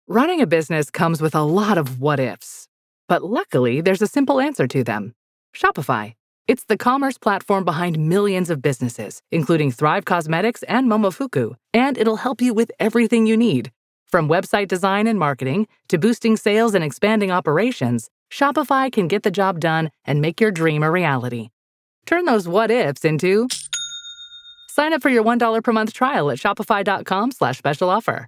Running a business comes with a lot of what ifs, but luckily there's a simple answer to them. Shopify. It's the commerce platform behind millions of businesses, including Thrive Cosmetics and Momofuku, and it'll help you with everything you need. From website design and marketing to boosting sales and expanding operations, Shopify can get the job done and make your dream a reality. Turn those what ifs into... Sign up for your $1 per month trial at shopify.com/special offer.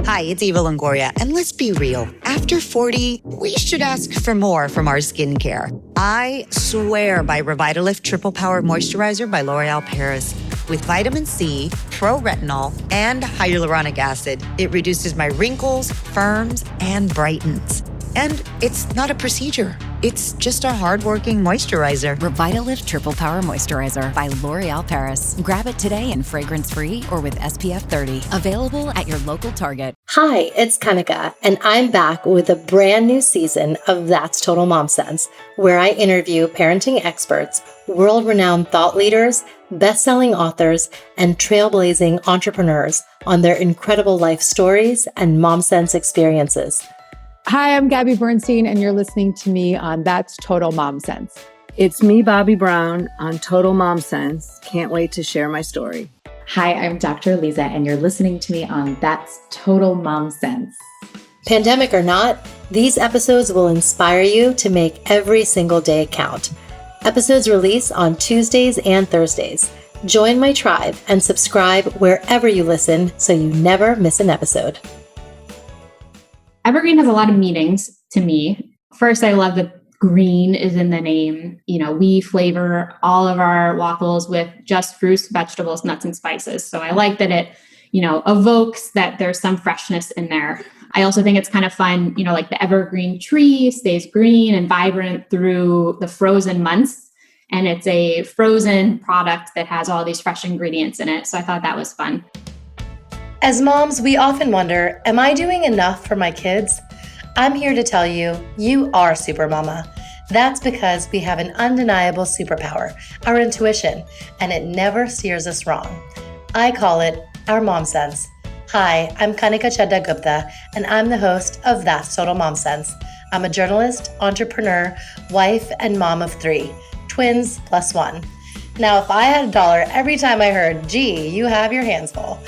Hi, it's Eva Longoria, and let's be real. After 40, we should ask for more from our skincare. I swear by Revitalift Triple Power Moisturizer by L'Oreal Paris. With vitamin C, pro-retinol, and hyaluronic acid, it reduces my wrinkles, firms, and brightens. And it's not a procedure. It's just a hardworking moisturizer. Revitalift Triple Power Moisturizer by L'Oreal Paris. Grab it today in fragrance-free or with SPF 30. Available at your local Target. Hi, it's Kanika, and I'm back with a brand new season of That's Total Mom Sense, where I interview parenting experts, world-renowned thought leaders, best-selling authors, and trailblazing entrepreneurs on their incredible life stories and mom sense experiences. Hi, I'm Gabby Bernstein, and you're listening to me on That's Total Mom Sense. It's me, Bobby Brown, on Total Mom Sense. Can't wait to share my story. Hi, I'm Dr. Lisa, and you're listening to me on That's Total Mom Sense. Pandemic or not, these episodes will inspire you to make every single day count. Episodes release on Tuesdays and Thursdays. Join my tribe and subscribe wherever you listen so you never miss an episode. Evergreen has a lot of meanings to me. First, I love that green is in the name. You know, we flavor all of our waffles with just fruits, vegetables, nuts, and spices. So I like that it, evokes that there's some freshness in there. I also think it's kind of fun, like the evergreen tree stays green and vibrant through the frozen months. And it's a frozen product that has all these fresh ingredients in it. So I thought that was fun. As moms, we often wonder, am I doing enough for my kids? I'm here to tell you, you are super mama. That's because we have an undeniable superpower, our intuition, and it never steers us wrong. I call it our mom sense. Hi, I'm Kanika Chadda Gupta, and I'm the host of That's Total Mom Sense. I'm a journalist, entrepreneur, wife, and mom of 3, twins plus 1. Now, if I had $1 every time I heard, gee, you have your hands full.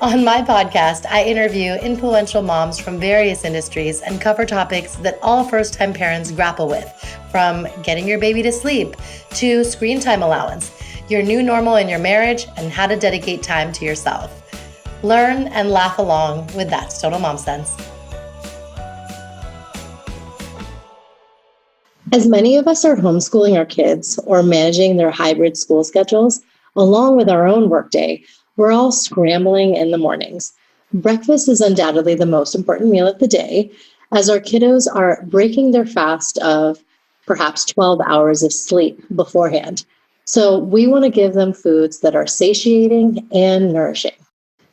On my podcast, I interview influential moms from various industries and cover topics that all first-time parents grapple with, from getting your baby to sleep to screen time allowance, your new normal in your marriage, and how to dedicate time to yourself. Learn and laugh along with That's Total Mom Sense. As many of us are homeschooling our kids or managing their hybrid school schedules, along with our own workday, we're all scrambling in the mornings. Breakfast is undoubtedly the most important meal of the day, as our kiddos are breaking their fast of perhaps 12 hours of sleep beforehand. So we want to give them foods that are satiating and nourishing.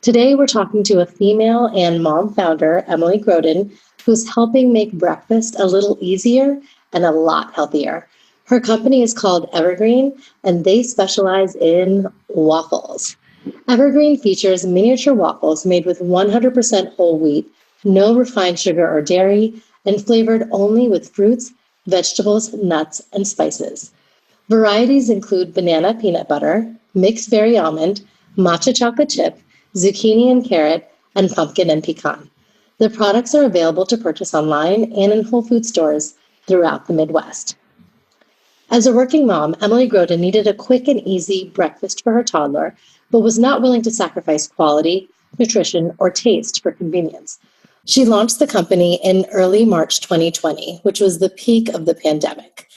Today, we're talking to a female and mom founder, Emily Groden, who's helping make breakfast a little easier and a lot healthier. Her company is called Evergreen, and they specialize in waffles. Evergreen features miniature waffles made with 100% whole wheat, no refined sugar or dairy, and flavored only with fruits, vegetables, nuts, and spices. Varieties include banana peanut butter, mixed berry almond, matcha chocolate chip, zucchini and carrot, and pumpkin and pecan. The products are available to purchase online and in Whole Food stores throughout the Midwest. As a working mom, Emily Groden needed a quick and easy breakfast for her toddler, but was not willing to sacrifice quality, nutrition, or taste for convenience. She launched the company in early March 2020, which was the peak of the pandemic.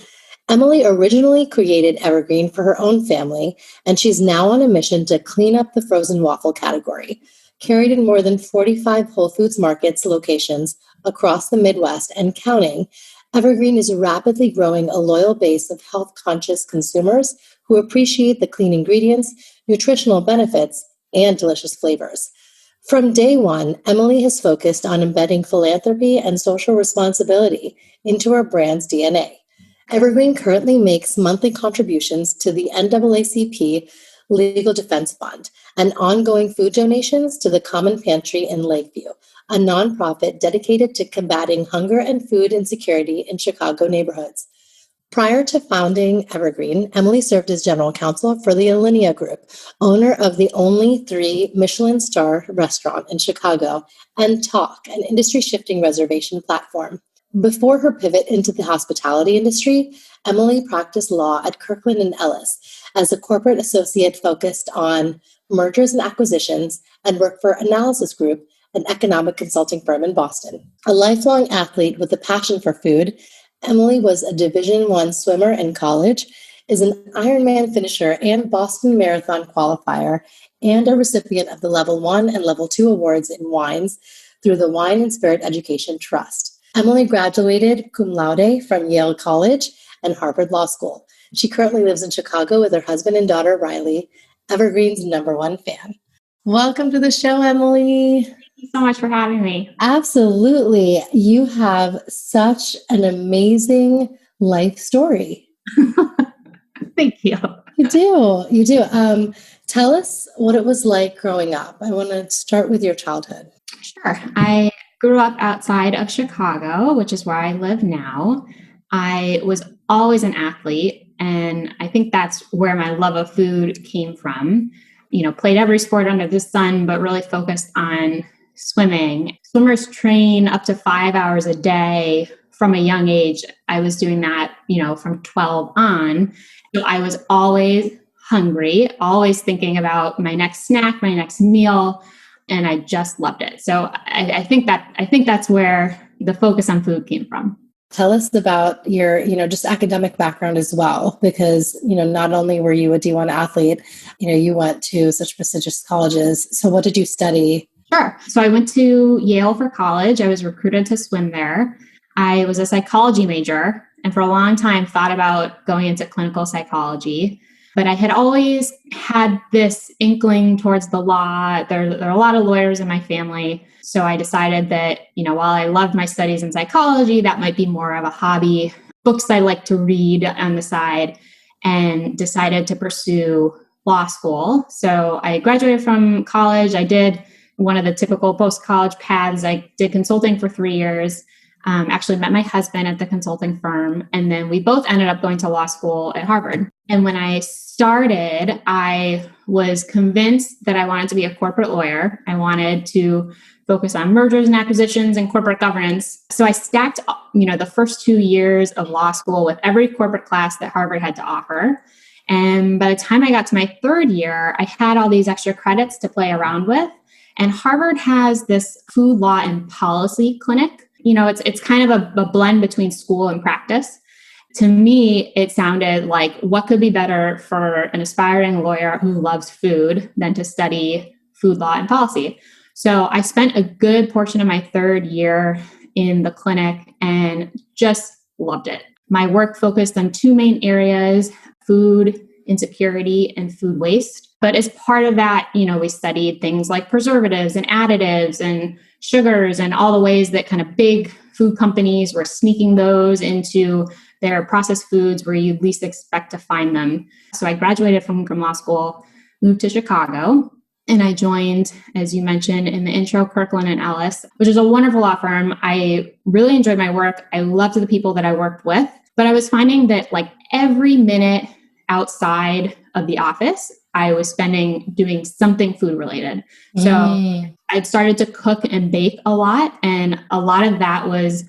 Emily originally created Evergreen for her own family, and she's now on a mission to clean up the frozen waffle category. Carried in more than 45 Whole Foods Markets locations across the Midwest and counting, Evergreen is rapidly growing a loyal base of health-conscious consumers who appreciate the clean ingredients, nutritional benefits, and delicious flavors. From day one, Emily has focused on embedding philanthropy and social responsibility into her brand's DNA. Evergreen currently makes monthly contributions to the NAACP, Legal Defense Fund, and ongoing food donations to the Common Pantry in Lakeview, a nonprofit dedicated to combating hunger and food insecurity in Chicago neighborhoods. Prior to founding Evergreen, Emily served as general counsel for the Alinea Group, owner of the only 3 Michelin star restaurant in Chicago, and Talk, an industry-shifting reservation platform. Before her pivot into the hospitality industry, Emily practiced law at Kirkland & Ellis as a corporate associate focused on mergers and acquisitions and worked for Analysis Group, an economic consulting firm in Boston. A lifelong athlete with a passion for food, Emily was a Division I swimmer in college, is an Ironman finisher and Boston Marathon qualifier, and a recipient of the Level 1 and Level 2 awards in wines through the Wine and Spirit Education Trust. Emily graduated cum laude from Yale College and Harvard Law School. She currently lives in Chicago with her husband and daughter, Riley, Evergreen's #1 fan. Welcome to the show, Emily. Thank you so much for having me. Absolutely. You have such an amazing life story. Thank you. You do. You do. Tell us what it was like growing up. I want to start with your childhood. Sure. I grew up outside of Chicago, which is where I live now. I was always an athlete, and I think that's where my love of food came from. Played every sport under the sun, but really focused on swimming. Swimmers train up to 5 hours a day from a young age. I was doing that, from 12 on. So I was always hungry, always thinking about my next snack, my next meal, and I just loved it. So I think that's where the focus on food came from. Tell us about your, just academic background as well, because, not only were you a D1 athlete, you went to such prestigious colleges. So what did you study? Sure. So I went to Yale for college. I was recruited to swim there. I was a psychology major and for a long time thought about going into clinical psychology. But I had always had this inkling towards the law. There are a lot of lawyers in my family. So I decided that, while I loved my studies in psychology, that might be more of a hobby. Books I like to read on the side, and decided to pursue law school. So I graduated from college. I did one of the typical post-college paths. I did consulting for 3 years. Actually met my husband at the consulting firm. And then we both ended up going to law school at Harvard. And when I started, I was convinced that I wanted to be a corporate lawyer. I wanted to focus on mergers and acquisitions and corporate governance. So I stacked, the first 2 years of law school with every corporate class that Harvard had to offer. And by the time I got to my 3rd year, I had all these extra credits to play around with. And Harvard has this food law and policy clinic. It's kind of a blend between school and practice. To me, it sounded like what could be better for an aspiring lawyer who loves food than to study food law and policy. So I spent a good portion of my 3rd year in the clinic and just loved it. My work focused on 2 main areas: food insecurity and food waste. But as part of that, we studied things like preservatives and additives and sugars and all the ways that kind of big food companies were sneaking those into their processed foods where you least expect to find them. So I graduated from law school, moved to Chicago, and I joined, as you mentioned in the intro, Kirkland & Ellis, which is a wonderful law firm. I really enjoyed my work. I loved the people that I worked with, but I was finding that every minute outside of the office, I was spending doing something food related. So I'd started to cook and bake a lot. And a lot of that was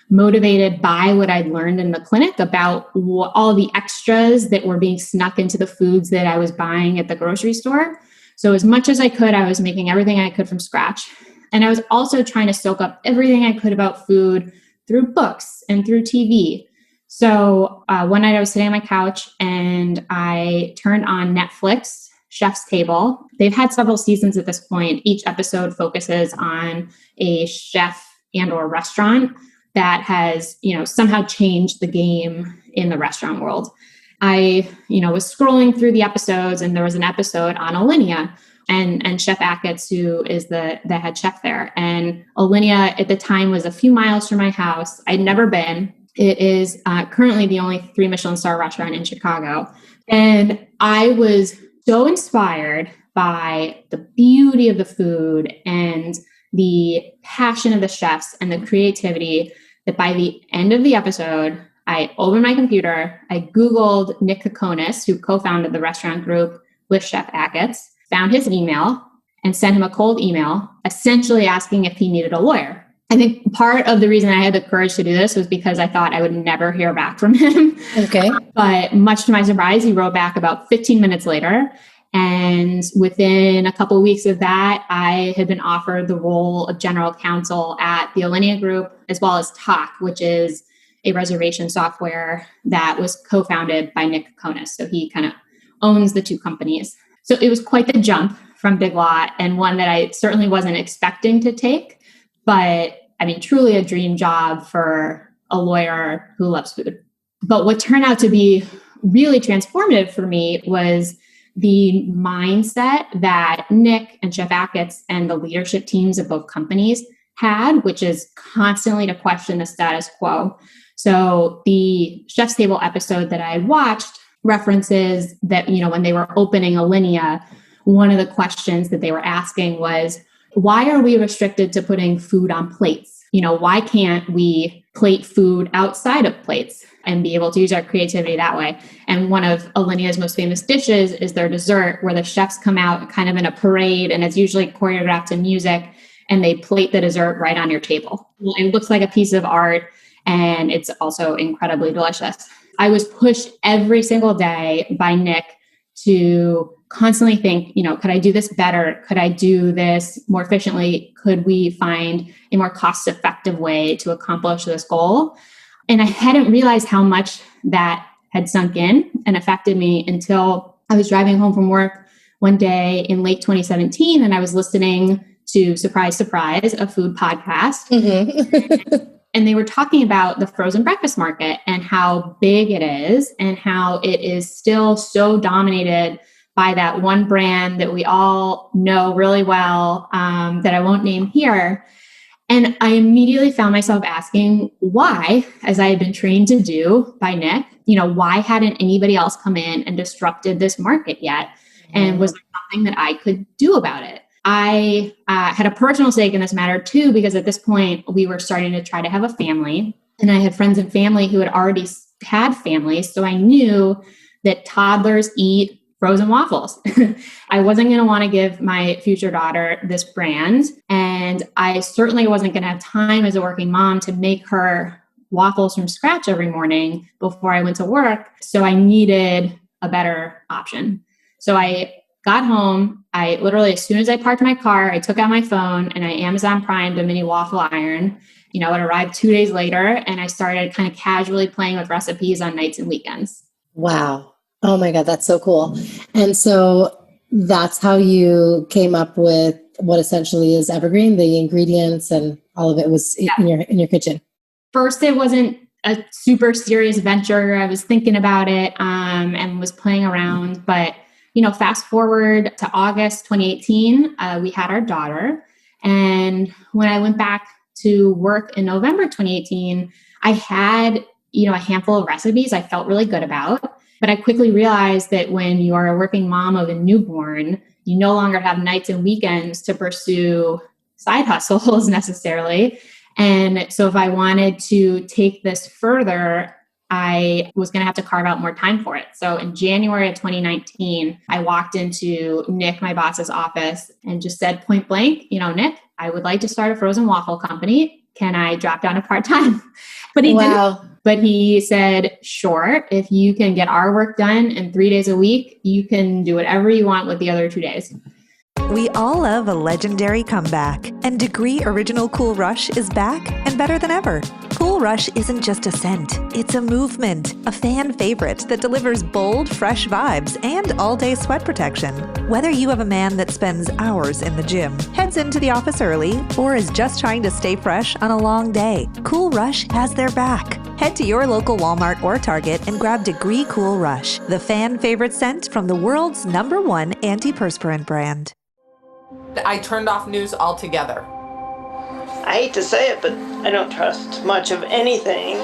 motivated by what I'd learned in the clinic about all the extras that were being snuck into the foods that I was buying at the grocery store. So as much as I could, I was making everything I could from scratch. And I was also trying to soak up everything I could about food through books and through TV. So one night I was sitting on my couch and I turned on Netflix, Chef's Table. They've had several seasons at this point. Each episode focuses on a chef and or restaurant that has, somehow changed the game in the restaurant world. I, was scrolling through the episodes and there was an episode on Alinea and Chef Achatz, who is the head chef there. And Alinea at the time was a few miles from my house. I'd never been. It is currently the only 3 Michelin star restaurant in Chicago. And I was so inspired by the beauty of the food and the passion of the chefs and the creativity that by the end of the episode, I opened my computer, I Googled Nick Kokonis, who co-founded the restaurant group with Chef Achatz, found his email and sent him a cold email, essentially asking if he needed a lawyer. I think part of the reason I had the courage to do this was because I thought I would never hear back from him. Okay. But much to my surprise, he wrote back about 15 minutes later. And within a couple of weeks of that, I had been offered the role of general counsel at the Alinea Group, as well as Talk, which is a reservation software that was co-founded by Nick Kokonis. So he kind of owns the two companies. So it was quite the jump from Big Lot, and one that I certainly wasn't expecting to take. But I mean, truly a dream job for a lawyer who loves food. But what turned out to be really transformative for me was the mindset that Nick and Chef Achatz and the leadership teams of both companies had, which is constantly to question the status quo. So the Chef's Table episode that I watched references that, when they were opening Alinea, one of the questions that they were asking was, why are we restricted to putting food on plates? Why can't we plate food outside of plates and be able to use our creativity that way? And one of Alinea's most famous dishes is their dessert, where the chefs come out kind of in a parade, and it's usually choreographed to music, and they plate the dessert right on your table. It looks like a piece of art, and it's also incredibly delicious. I was pushed every single day by Nick to constantly think, could I do this better? Could I do this more efficiently? Could we find a more cost-effective way to accomplish this goal? And I hadn't realized how much that had sunk in and affected me until I was driving home from work one day in late 2017, and I was listening to, surprise, surprise, a food podcast. Mm-hmm. And they were talking about the frozen breakfast market and how big it is and how it is still so dominated by that one brand that we all know really well, that I won't name here. And I immediately found myself asking why, as I had been trained to do by Nick, why hadn't anybody else come in and disrupted this market yet? And was there something that I could do about it? I had a personal stake in this matter too, because at this point we were starting to try to have a family, and I had friends and family who had already had families. So I knew that toddlers eat frozen waffles. I wasn't going to want to give my future daughter this brand. And I certainly wasn't going to have time as a working mom to make her waffles from scratch every morning before I went to work. So I needed a better option. So I got home. I literally, as soon as I parked my car, I took out my phone and I Amazon Primed a mini waffle iron. It arrived 2 days later, and I started kind of casually playing with recipes on nights and weekends. Wow. Oh my God, that's so cool. And so that's how you came up with what essentially is Evergreen, the ingredients and all of it was in your kitchen. First, it wasn't a super serious venture. I was thinking about it and was playing around. But, fast forward to August 2018, we had our daughter. And when I went back to work in November 2018, I had, a handful of recipes I felt really good about. But I quickly realized that when you are a working mom of a newborn, you no longer have nights and weekends to pursue side hustles necessarily. And so if I wanted to take this further, I was going to have to carve out more time for it. So in January of 2019, I walked into Nick, my boss's office, and just said point blank, Nick, I would like to start a frozen waffle company. Can I drop down to part-time? But he didn't. But he said, sure, if you can get our work done in 3 days a week, you can do whatever you want with the other 2 days. We all love a legendary comeback, and Degree Original Cool Rush is back and better than ever. Cool Rush isn't just a scent, it's a movement, a fan favorite that delivers bold, fresh vibes and all-day sweat protection. Whether you have a man that spends hours in the gym, heads into the office early, or is just trying to stay fresh on a long day, Cool Rush has their back. Head to your local Walmart or Target and grab Degree Cool Rush, the fan favorite scent from the world's #1 antiperspirant brand. I turned off news altogether. I hate to say it, but I don't trust much of anything.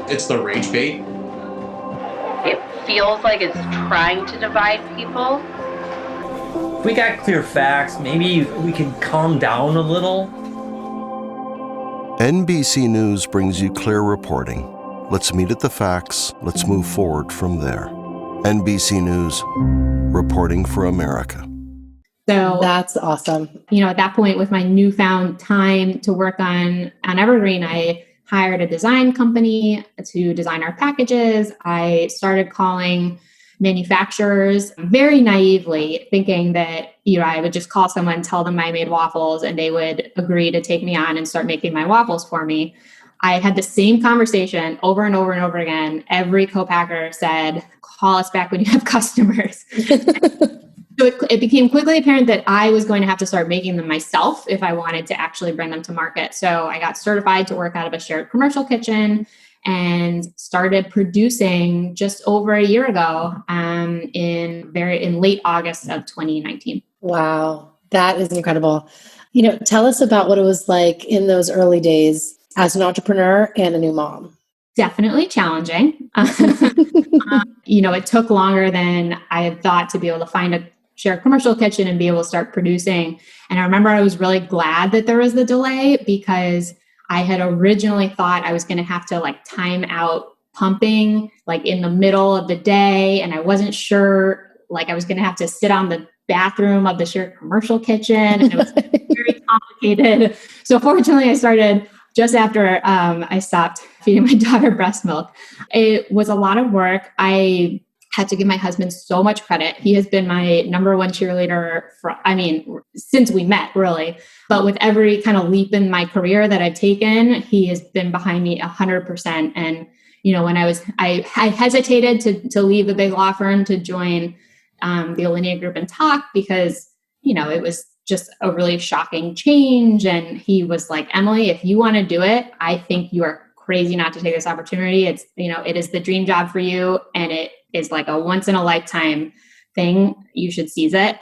It's the rage bait. feels like it's trying to divide people. If we got clear facts, maybe we can calm down a little. NBC News brings you clear reporting. Let's meet at the facts. Let's move forward from there. NBC News, reporting for America. So that's awesome. At that point, with my newfound time to work on Evergreen, I hired a design company to design our packages. I started calling manufacturers very naively, thinking that I would just call someone, tell them I made waffles, and they would agree to take me on and start making my waffles for me. I had the same conversation over and over and over again. Every co-packer said, call us back when you have customers. So it became quickly apparent that I was going to have to start making them myself if I wanted to actually bring them to market. So I got certified to work out of a shared commercial kitchen and started producing just over a year ago in late August of 2019. Wow, that is incredible. Tell us about what it was like in those early days as an entrepreneur and a new mom. Definitely challenging. It took longer than I had thought to be able to find a shared commercial kitchen and be able to start producing. And I remember I was really glad that there was the delay, because I had originally thought I was going to have to time out pumping in the middle of the day. And I wasn't sure, I was going to have to sit on the bathroom of the shared commercial kitchen. And it was very complicated. So fortunately, I started just after I stopped feeding my daughter breast milk. It was a lot of work. I had to give my husband so much credit. He has been my number one cheerleader since we met, really. But with every kind of leap in my career that I've taken, he has been behind me 100%. And, when I hesitated to leave the big law firm to join the Alinea Group and talk, because, it was just a really shocking change. And he was like, Emily, if you want to do it, I think you are crazy not to take this opportunity. It's, it is the dream job for you. And it is like a once in a lifetime thing. You should seize it.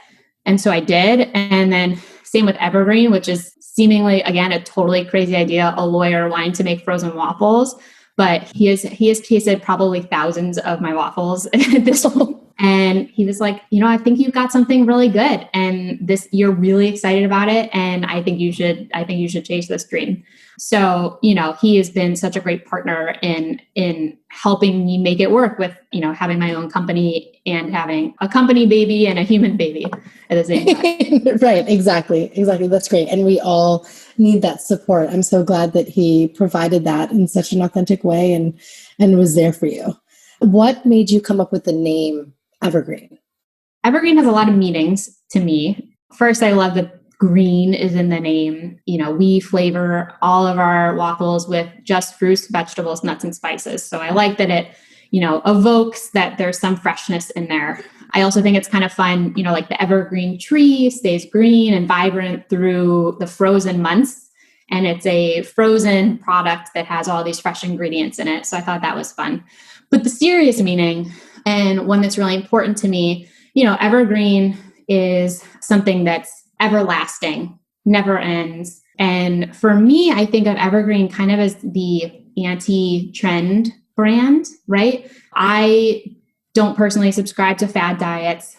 And so I did. And then same with Evergreen, which is seemingly, again, a totally crazy idea, a lawyer wanting to make frozen waffles. But he has tasted probably thousands of my waffles at this point. And he was like, I think you've got something really good, and you're really excited about it. And I think you should chase this dream. So, he has been such a great partner in helping me make it work with, having my own company and having a company baby and a human baby at the same time. Right. Exactly. That's great. And we all need that support. I'm so glad that he provided that in such an authentic way and was there for you. What made you come up with the name Evergreen? Evergreen has a lot of meanings to me. First, I love that green is in the name. We flavor all of our waffles with just fruits, vegetables, nuts, and spices. So I like that it, evokes that there's some freshness in there. I also think it's kind of fun, like the evergreen tree stays green and vibrant through the frozen months. And it's a frozen product that has all these fresh ingredients in it. So I thought that was fun. But the serious meaning, and one that's really important to me, evergreen is something that's everlasting, never ends. And for me, I think of Evergreen kind of as the anti-trend brand, right? I don't personally subscribe to fad diets.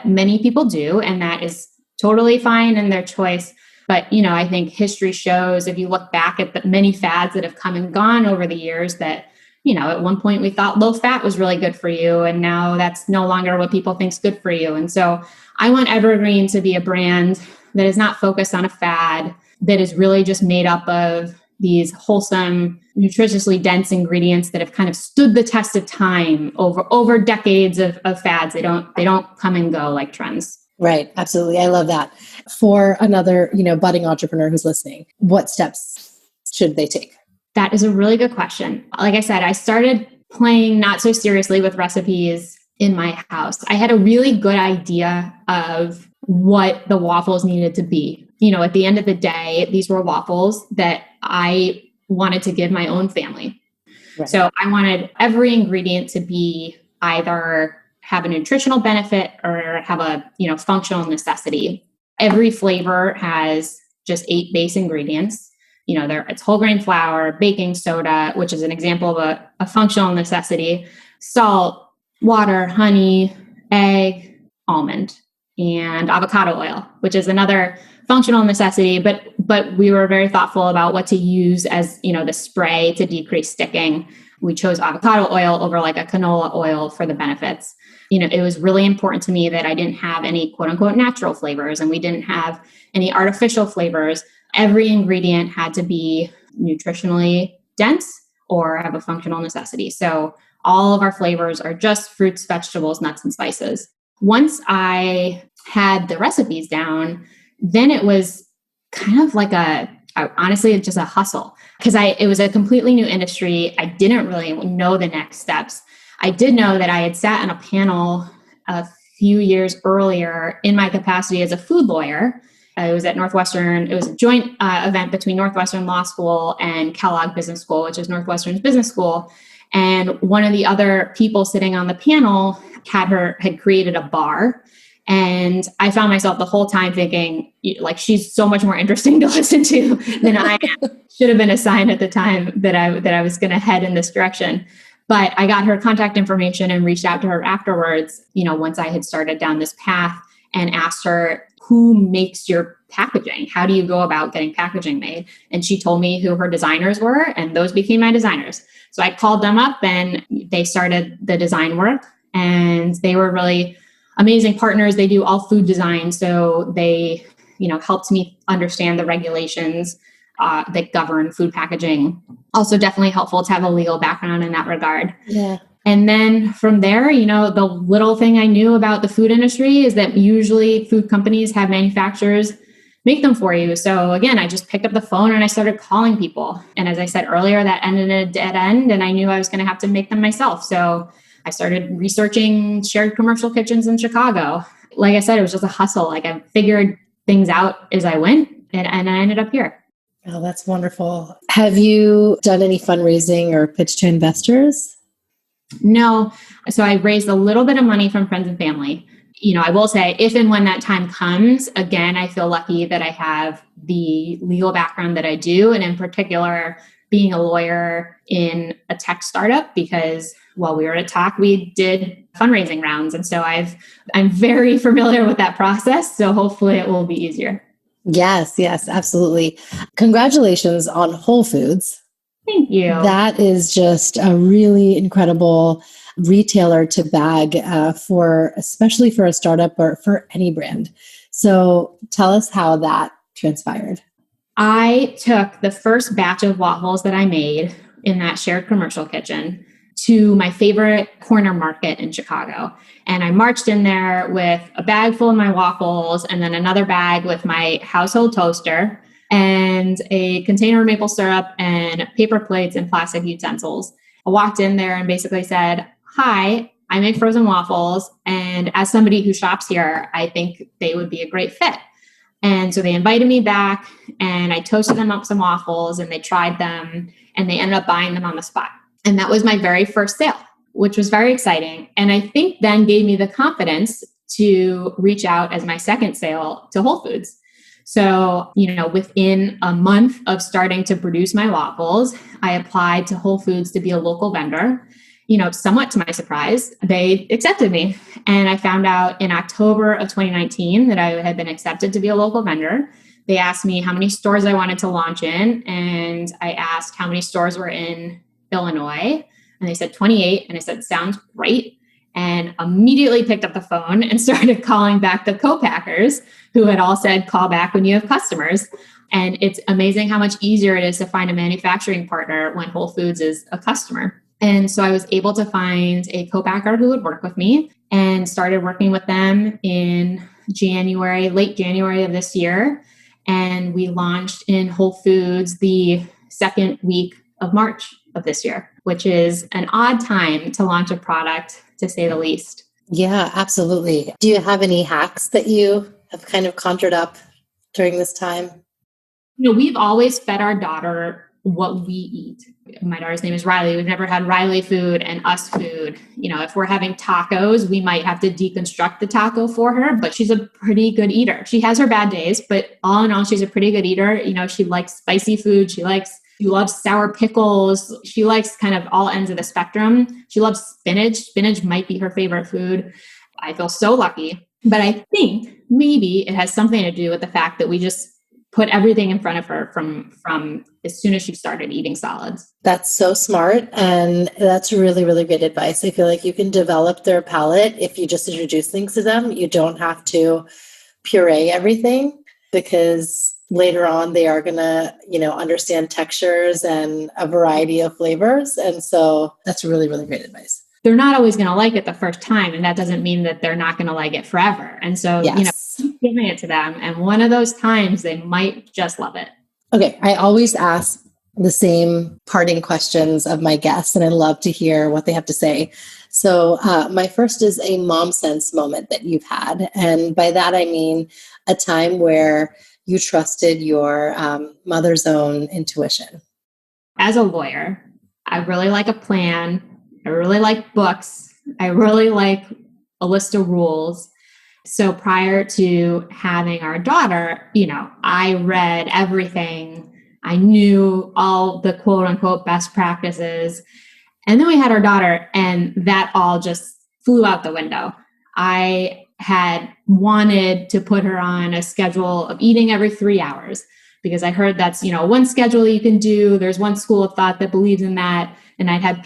Many people do, and that is totally fine in their choice. But, I think history shows, if you look back at the many fads that have come and gone over the years, that at one point we thought low fat was really good for you. And now that's no longer what people think is good for you. And so I want Evergreen to be a brand that is not focused on a fad, that is really just made up of these wholesome, nutritiously dense ingredients that have kind of stood the test of time over decades of fads. They don't come and go like trends. Right. Absolutely. I love that. For another, budding entrepreneur who's listening, what steps should they take? That is a really good question. Like I said, I started playing not so seriously with recipes in my house. I had a really good idea of what the waffles needed to be. At the end of the day, these were waffles that I wanted to give my own family. Right. So I wanted every ingredient to be either have a nutritional benefit or have a, functional necessity. Every flavor has just 8 base ingredients. It's whole grain flour, baking soda, which is an example of a functional necessity, salt, water, honey, egg, almond, and avocado oil, which is another functional necessity, but we were very thoughtful about what to use as, the spray to decrease sticking. We chose avocado oil over like a canola oil for the benefits. It was really important to me that I didn't have any quote unquote natural flavors, and we didn't have any artificial flavors. Every ingredient had to be nutritionally dense or have a functional necessity. So all of our flavors are just fruits, vegetables, nuts, and spices. Once I had the recipes down, then it was kind of like honestly, it's just a hustle, because it was a completely new industry. I didn't really know the next steps. I did know that I had sat on a panel a few years earlier in my capacity as a food lawyer. It was at Northwestern. It was a joint event between Northwestern Law School and Kellogg Business School, which is Northwestern's business school. And one of the other people sitting on the panel had created a bar. And I found myself the whole time thinking, like, she's so much more interesting to listen to than I am. Should have been assigned at the time that I was going to head in this direction. But I got her contact information and reached out to her afterwards, once I had started down this path, and asked her, who makes your packaging? How do you go about getting packaging made? And she told me who her designers were, and those became my designers. So I called them up and they started the design work, and they were really amazing partners. They do all food design. So they, helped me understand the regulations that govern food packaging. Also definitely helpful to have a legal background in that regard. Yeah. And then from there, the little thing I knew about the food industry is that usually food companies have manufacturers make them for you. So again, I just picked up the phone and I started calling people. And as I said earlier, that ended in a dead end, and I knew I was going to have to make them myself. So I started researching shared commercial kitchens in Chicago. Like I said, it was just a hustle. Like, I figured things out as I went, and I ended up here. Oh, that's wonderful. Have you done any fundraising or pitch to investors? No. So I raised a little bit of money from friends and family. I will say, if and when that time comes, again, I feel lucky that I have the legal background that I do. And in particular, being a lawyer in a tech startup, because while we were at Talk, we did fundraising rounds. And so I'm very familiar with that process. So hopefully it will be easier. Yes, absolutely. Congratulations on Whole Foods. Thank you. That is just a really incredible retailer to bag especially for a startup or for any brand. So tell us how that transpired. I took the first batch of waffles that I made in that shared commercial kitchen to my favorite corner market in Chicago. And I marched in there with a bag full of my waffles, and then another bag with my household toaster, and a container of maple syrup, and paper plates and plastic utensils. I walked in there and basically said, "Hi, I make frozen waffles, and as somebody who shops here, I think they would be a great fit." And so they invited me back, and I toasted them up some waffles, and they tried them, and they ended up buying them on the spot. And that was my very first sale, which was very exciting. And I think then gave me the confidence to reach out as my second sale to Whole Foods. So, within a month of starting to produce my waffles, I applied to Whole Foods to be a local vendor. Somewhat to my surprise, they accepted me. And I found out in October of 2019 that I had been accepted to be a local vendor. They asked me how many stores I wanted to launch in. And I asked how many stores were in Illinois. And they said 28. And I said, sounds great. And immediately picked up the phone and started calling back the co-packers who had all said, call back when you have customers. And it's amazing how much easier it is to find a manufacturing partner when Whole Foods is a customer. And so I was able to find a co-packer who would work with me, and started working with them in late January of this year. And we launched in Whole Foods the second week of March of this year, which is an odd time to launch a product, to say the least. Yeah, absolutely. Do you have any hacks that you have kind of conjured up during this time? We've always fed our daughter what we eat. My daughter's name is Riley. We've never had Riley food and us food. If we're having tacos, we might have to deconstruct the taco for her, but she's a pretty good eater. She has her bad days, but all in all, she's a pretty good eater. She likes spicy food. She likes She loves sour pickles. She likes kind of all ends of the spectrum. She loves spinach. Spinach might be her favorite food. I feel so lucky. But I think maybe it has something to do with the fact that we just put everything in front of her from as soon as she started eating solids. That's so smart. And that's really, really good advice. I feel like you can develop their palate if you just introduce things to them. You don't have to puree everything, because later on they are going to, understand textures and a variety of flavors. And so that's really, really great advice. They're not always going to like it the first time. And that doesn't mean that they're not going to like it forever. And so, keep giving it to them. And one of those times they might just love it. Okay. I always ask the same parting questions of my guests, and I love to hear what they have to say. So my first is a mom sense moment that you've had. And by that, I mean a time where you trusted your mother's own intuition. As a lawyer, I really like a plan. I really like books. I really like a list of rules. So prior to having our daughter, I read everything. I knew all the quote unquote best practices. And then we had our daughter, and that all just flew out the window. I had wanted to put her on a schedule of eating every 3 hours, because I heard that's, one schedule you can do. There's one school of thought that believes in that. And I'd had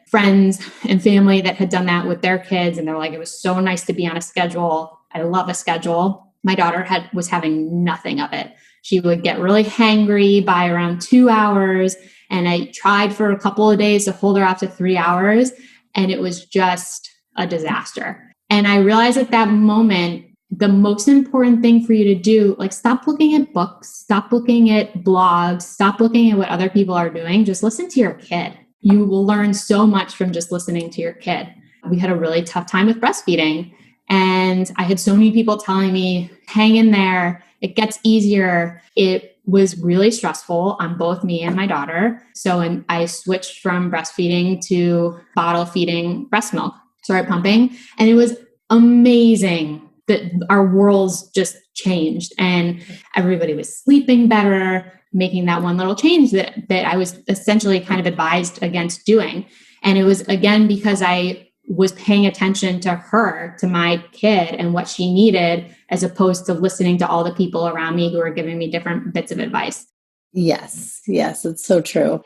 friends and family that had done that with their kids. And they're like, it was so nice to be on a schedule. I love a schedule. My daughter was having nothing of it. She would get really hangry by around 2 hours. And I tried for a couple of days to hold her up to 3 hours. And it was just a disaster. And I realized at that moment, the most important thing for you to do, stop looking at books, stop looking at blogs, stop looking at what other people are doing. Just listen to your kid. You will learn so much from just listening to your kid. We had a really tough time with breastfeeding. And I had so many people telling me, hang in there, it gets easier. It was really stressful on both me and my daughter. So I switched from breastfeeding to bottle feeding breast milk, started pumping, and it was amazing that our worlds just changed and everybody was sleeping better, making that one little change that I was essentially kind of advised against doing. And it was, again, because I was paying attention to her, to my kid and what she needed, as opposed to listening to all the people around me who were giving me different bits of advice. Yes, it's so true.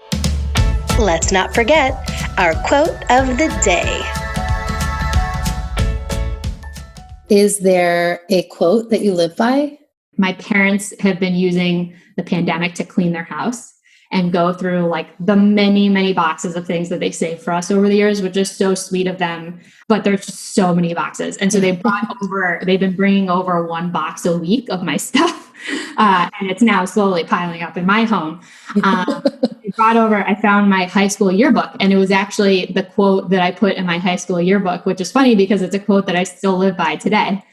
Let's not forget our quote of the day. Is there a quote that you live by? My parents have been using the pandemic to clean their house and go through the many, many boxes of things that they saved for us over the years, which is so sweet of them. But there's just so many boxes. And so they've been bringing over 1 box a week of my stuff. And it's now slowly piling up in my home. I found my high school yearbook, and it was actually the quote that I put in my high school yearbook, which is funny because it's a quote that I still live by today.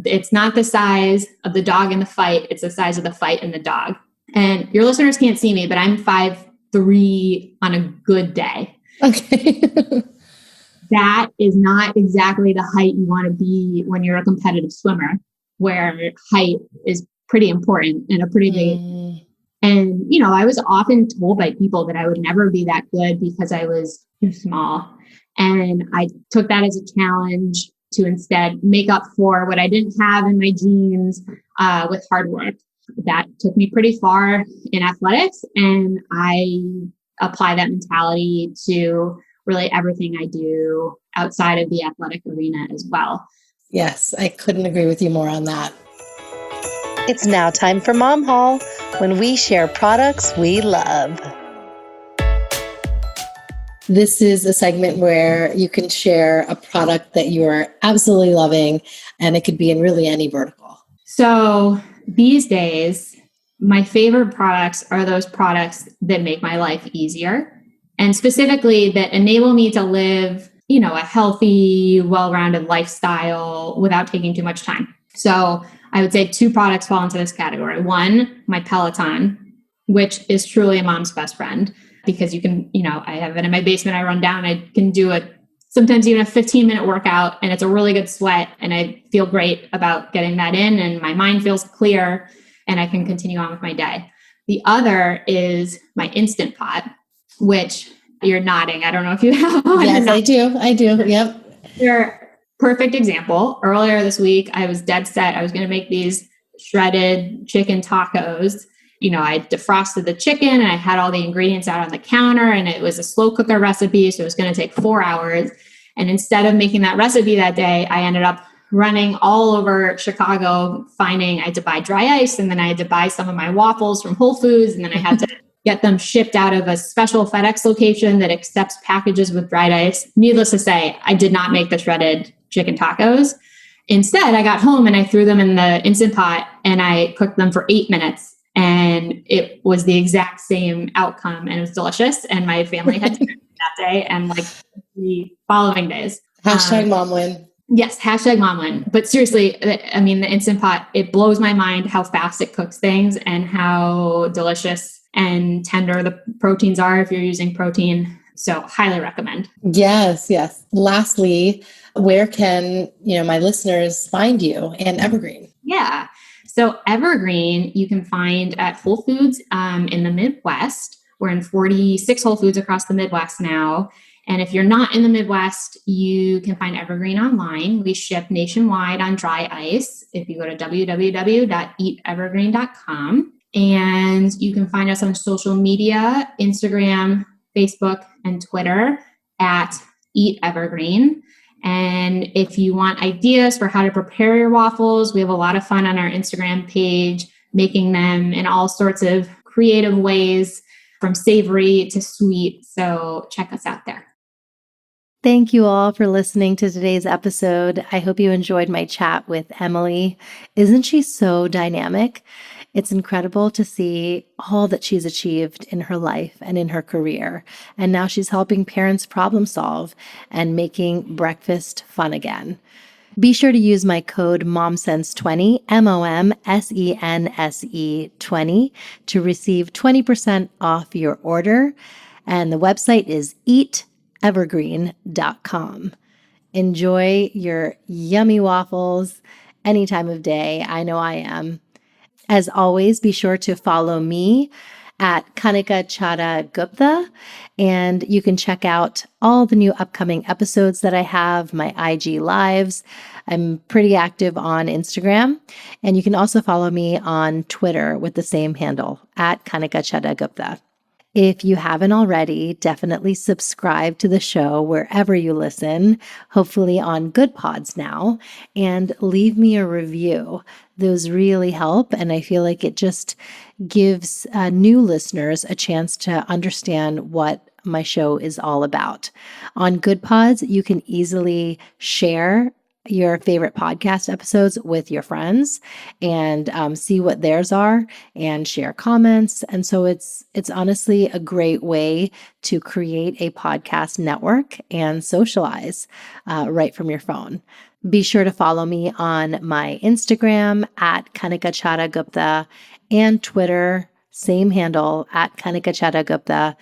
It's not the size of the dog in the fight. It's the size of the fight in the dog. And your listeners can't see me, but I'm 5'3" on a good day. Okay. That is not exactly the height you want to be when you're a competitive swimmer, where height is pretty important and a pretty big. And, I was often told by people that I would never be that good because I was too small. And I took that as a challenge to instead make up for what I didn't have in my genes with hard work. That took me pretty far in athletics, and I apply that mentality to really everything I do outside of the athletic arena as well. Yes, I couldn't agree with you more on that. It's now time for Mom Haul, when we share products we love. This is a segment where you can share a product that you are absolutely loving, and it could be in really any vertical. So these days, my favorite products are those products that make my life easier, and specifically that enable me to live, a healthy, well-rounded lifestyle without taking too much time. So I would say 2 products fall into this category. One, my Peloton, which is truly a mom's best friend, because you can, I have it in my basement. I run down, I can do sometimes even a 15-minute workout, and it's a really good sweat. And I feel great about getting that in, and my mind feels clear, and I can continue on with my day. The other is my Instant Pot, which you're nodding. I don't know if you have one. Yes, I do. Yep. They're perfect example. Earlier this week, I was dead set. I was going to make these shredded chicken tacos. I defrosted the chicken and I had all the ingredients out on the counter, and it was a slow cooker recipe. So it was going to take 4 hours. And instead of making that recipe that day, I ended up running all over Chicago, finding I had to buy dry ice, and then I had to buy some of my waffles from Whole Foods, and then I had to get them shipped out of a special FedEx location that accepts packages with dried ice. Needless to say, I did not make the shredded chicken tacos. Instead, I got home and I threw them in the Instant Pot and I cooked them for 8 minutes. And it was the exact same outcome, and it was delicious. And my family had dinner that day and like the following days. Hashtag mom win. Yes, hashtag mom win. But seriously, I mean, the Instant Pot, it blows my mind how fast it cooks things and how delicious and tender the proteins are if you're using protein. So highly recommend. Yes. Lastly, where can, my listeners find you and Evergreen? Yeah. So Evergreen, you can find at Whole Foods in the Midwest. We're in 46 Whole Foods across the Midwest now. And if you're not in the Midwest, you can find Evergreen online. We ship nationwide on dry ice. If you go to www.eatevergreen.com. And you can find us on social media, Instagram, Facebook, and Twitter at Eat Evergreen. And if you want ideas for how to prepare your waffles, we have a lot of fun on our Instagram page, making them in all sorts of creative ways, from savory to sweet. So check us out there. Thank you all for listening to today's episode. I hope you enjoyed my chat with Emily. Isn't she so dynamic? It's incredible to see all that she's achieved in her life and in her career. And now she's helping parents problem solve and making breakfast fun again. Be sure to use my code MOMSENSE20, MOMSENSE 20, to receive 20% off your order. And the website is eatevergreen.com. Enjoy your yummy waffles any time of day. I know I am. As always, be sure to follow me at Kanika Chada Gupta, and you can check out all the new upcoming episodes that I have, my IG lives. I'm pretty active on Instagram, and you can also follow me on Twitter with the same handle, at Kanika Chada Gupta. If you haven't already, definitely subscribe to the show wherever you listen, hopefully on Good Pods now, and leave me a review. Those really help, and I feel like it just gives new listeners a chance to understand what my show is all about. On Good Pods, you can easily share your favorite podcast episodes with your friends and see what theirs are and share comments. And so it's honestly a great way to create a podcast network and socialize right from your phone. Be sure to follow me on my Instagram at Kanika Chada Gupta and Twitter, same handle at Kanika Chada Gupta,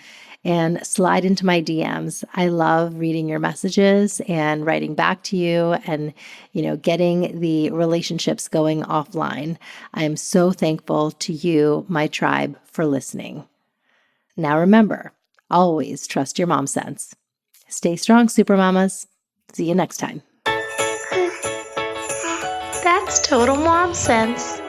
and slide into my DMs. I love reading your messages and writing back to you and, getting the relationships going offline. I'm so thankful to you, my tribe, for listening. Now remember, always trust your mom sense. Stay strong, Supermamas. See you next time. That's total mom sense.